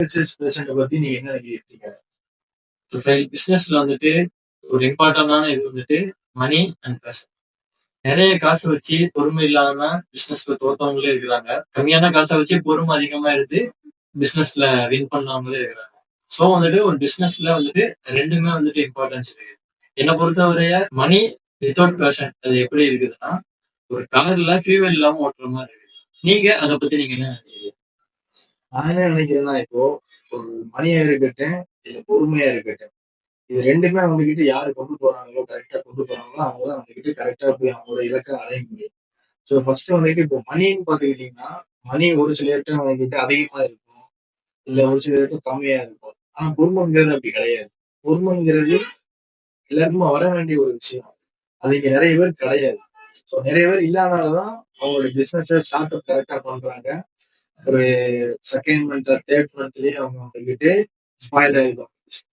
பத்தி நீங்க என்ன நினைக்கிறீங்க? பிசினஸ்ல வந்துட்டு ஒரு இம்பார்ட்டன்டான இது வந்துட்டு மணி அண்ட் பேஷன். நிறைய காசு வச்சு பொறுமை இல்லாம பிசினஸ்ல தோத்தவங்களே இருக்கிறாங்க. கம்மியான காசை வச்சு பொறுமை அதிகமா இருந்து பிசினஸ்ல வின் பண்ணவங்களே இருக்கிறாங்க. சோ வந்துட்டு ஒரு பிசினஸ்ல வந்துட்டு ரெண்டுமே வந்துட்டு இம்பார்ட்டன்ஸ் இருக்கு. என்னை பொறுத்தவரைய மணி வித்தவுட் பேஷன் அது எப்படி இருக்குதுன்னா ஒரு கார்ல ஃபியூவல் இல்லாம ஓட்டுற மாதிரி இருக்கு. நீங்க அதை பத்தி நீங்க என்ன நினைக்கிறீங்க? நான் என்ன நினைக்கிறேன்னா இப்போ ஒரு மணியா இருக்கட்டும் இல்ல பொறுமையா இருக்கட்டும் இது ரெண்டுமே அவங்க கிட்ட யாரு கொண்டு போறாங்களோ கரெக்டா கொண்டு போறாங்களோ அவங்கதான் அவங்க கிட்ட கரெக்டா போய் அவங்களோட இலக்கை அடைய முடியும். ஸோ ஃபர்ஸ்ட் வந்துட்டு இப்போ மணின்னு பாத்துக்கிட்டீங்கன்னா மணி ஒரு சில இடத்துல அவங்க கிட்ட அதிகமா இருக்கும் இல்ல ஒரு சில இடத்துல கம்மியா இருக்கும். ஆனா பொறுமைங்கிறது அப்படி கிடையாது. பொறுமைங்கிறது எல்லாருக்குமே வர வேண்டிய ஒரு விஷயம். அது இங்க நிறைய பேர் கிடையாது. ஸோ நிறைய பேர் இல்லாதனாலதான் அவங்களோட பிசினஸ் ஸ்டார்ட் அப் கரெக்டா பண்றாங்க. ஒரு செகண்ட் மந்த் தேர்ட் மந்த்லயே அவங்க வந்துகிட்டு ஸ்பாயில் ஆயிடும்.